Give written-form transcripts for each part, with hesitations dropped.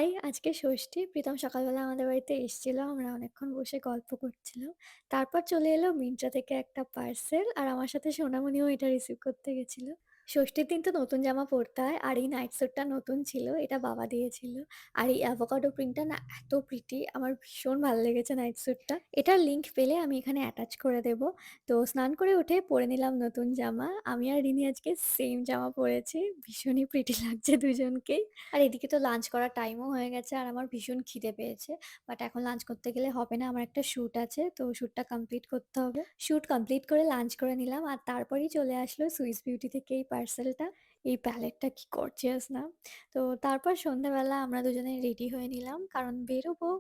High, আজকে ষষ্ঠী। প্রীতম সকালবেলা আমাদের বাড়িতে এসেছিল। আমরা অনেকক্ষণ বসে গল্প করছিলাম। তারপর চলে এলো মিন্ত্রা থেকে একটা পার্সেল আর আমার সাথে সোনামণিও এটা রিসিভ করতে গেছিল। ষষ্ঠীর দিন তো নতুন জামা পরতে হয় আর এই নাইট স্যুটটা নতুন ছিল। এটা বাবা দিয়েছিল। আর এই অ্যাভোকাডো প্রিন্টটা না এত প্রিটি আমার ভীষণ ভালো লেগেছে নাইট স্যুটটা। এটার লিংক পেলে আমি এখানে অ্যাটাচ করে দেব। তো স্নান করে উঠে পরে নিলাম নতুন জামা। আমি আর রিনি আজকে সেম জামা পরেছি। ভীষণই প্রিটি লাগছে দুজনকেই। আর এদিকে তো লাঞ্চ করার টাইমও হয়ে গেছে আর আমার ভীষণ খিদে পেয়েছে। বাট এখন লাঞ্চ করতে গেলে হবে না। আমার একটা শ্যুট আছে। তো শ্যুটটা কমপ্লিট করতে হবে। শ্যুট কমপ্লিট করে লাঞ্চ করে নিলাম। আর তারপরেই চলে আসলো সুইস বিউটি থেকে এই পার্সেলটা। এই প্যালেটটা কি গর্জিয়াস না? তো তারপর সন্ধ্যাবেলা আমরা দুজনে রেডি হয়ে নিলাম। কারণ বেরোবো।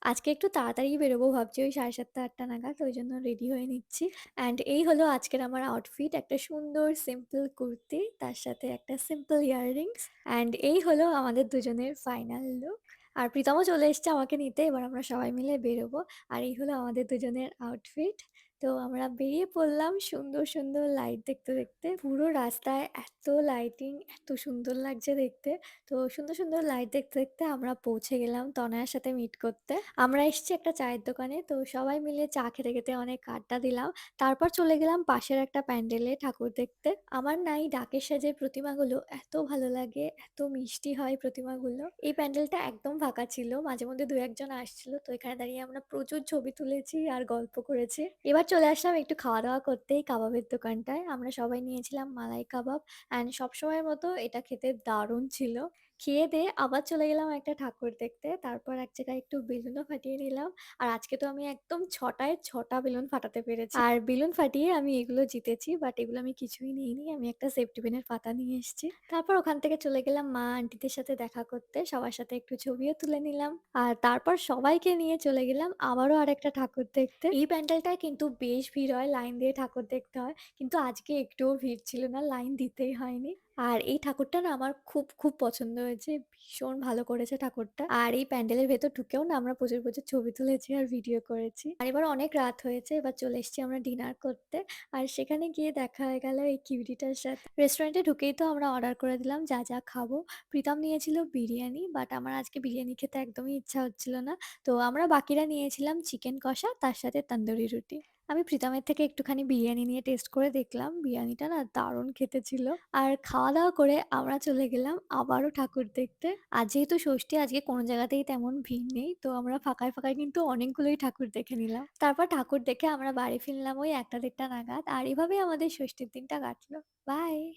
আজকে একটু তাড়াতাড়িই বেরোবো ভাবছি ওই 7:30-8টা নাগাদ। ওইজন্য রেডি হয়ে নিচ্ছি। অ্যান্ড এই হলো আজকের আমার আউটফিট। একটা সুন্দর সিম্পল কুর্তি, তার সাথে একটা সিম্পল ইয়াররিংস অ্যান্ড এই হলো আমাদের দুজনের ফাইনাল লুক। আর প্রীতমও চলে এসছে আমাকে নিতে। এবার আমরা সবাই মিলে বেরোবো। আর এই হলো আমাদের দুজনের আউটফিট। তো আমরা বেরিয়ে পড়লাম সুন্দর, সুন্দর লাইট দেখতে, দেখতে। পুরো রাস্তায় এত লাইটিং, এত সুন্দর লাগছে দেখতে। তো সুন্দর, সুন্দর লাইট দেখতে, দেখতে আমরা পৌঁছে গেলাম তনয়ার সাথে মিট করতে। আমরা এসেছি একটা চায়ের দোকানে। তো সবাই মিলে চা খেতে, খেতে অনেক আড্ডা দিলাম। তারপর চলে গেলাম পাশের একটা প্যান্ডেলে ঠাকুর দেখতে। আমার না এই ডাকের সাজের প্রতিমাগুলো এত ভালো লাগে, এত মিষ্টি হয় প্রতিমাগুলো। এই প্যান্ডেলটা একদম ফাঁকা ছিল। মাঝে মধ্যে ২-১ জন আসছিল। তো এখানে দাঁড়িয়ে আমরা প্রচুর ছবি তুলেছি আর গল্প করেছি। এবার চলে আসলাম একটু খাওয়া-দাওয়া করতে এই কাবাবের দোকানটায়। আমরা সবাই নিয়েছিলাম মালাই কাবাব অ্যান্ড সবসময়ের মতো এটা খেতে দারুণ ছিল। খেয়ে-দেয়ে আবার চলে গেলাম একটা ঠাকুর দেখতে। তারপর এক জায়গায় একটু বেলুনও ফাটিয়ে নিলাম। আর আজকে তো আমি একদম ৬টায় ৬টা বেলুন ফাটাতে পেরেছি। আর বেলুন ফাটিয়ে আমি এগুলো জিতেছি। বাট এগুলো আমি কিছুই নিইনি। আমি একটা সেফটি পিনের পাতা নিয়ে এসেছি। তারপর ওখান থেকে চলে গেলাম মা আন্টিদের সাথে দেখা করতে। সবার সাথে একটু ছবিও তুলে নিলাম। আর তারপর সবাইকে নিয়ে চলে গেলাম আবারও আরেকটা ঠাকুর দেখতে। এই প্যান্ডেলটায় কিন্তু বেশ ভিড় হয়, লাইন দিয়ে ঠাকুর দেখতে হয়। কিন্তু আজকে একটুও ভিড় ছিল না, লাইন দিতেই হয়নি। আর এই ঠাকুরটা না আমার খুব, খুব পছন্দ হয়েছে। ভীষণ ভালো করেছে ঠাকুরটা। আর এই প্যান্ডেলের ভেতর ঢুকেও না আমরা প্রচুর, প্রচুর ছবি তুলেছি আর ভিডিও করেছি। আর এবার অনেক রাত হয়েছে। এবার চলে এসেছি আমরা ডিনার করতে। আর সেখানে গিয়ে দেখা হয়ে গেল এই কিউটিটার সাথে। রেস্টুরেন্টে ঢুকেই তো আমরা অর্ডার করে দিলাম যা, যা খাবো। প্রীতম নিয়েছিল বিরিয়ানি, বাট আমার আজকে বিরিয়ানি খেতে একদমই ইচ্ছা হচ্ছিল না। তো আমরা বাকিরা নিয়েছিলাম চিকেন কষা, তার সাথে তন্দুরি রুটি। আমি প্রীতমের থেকে একটুখানি বিরিয়ানি নিয়ে টেস্ট করে দেখলাম। বিরিয়ানিটা না দারুণ খেতে ছিল। আর খাওয়া-দাওয়া করে আমরা চলে গেলাম আবারও ঠাকুর দেখতে। আর যেহেতু ষষ্ঠী আজকে কোনো জায়গাতেই তেমন ভিড় নেই। তো আমরা ফাঁকায়, ফাঁকায় কিন্তু অনেকগুলোই ঠাকুর দেখে নিলাম। তারপর ঠাকুর দেখে আমরা বাড়ি ফিরলাম ওই ১টা-১.৫টা নাগাদ। আর এভাবেই আমাদের ষষ্ঠীর দিনটা কাটলো। বাই।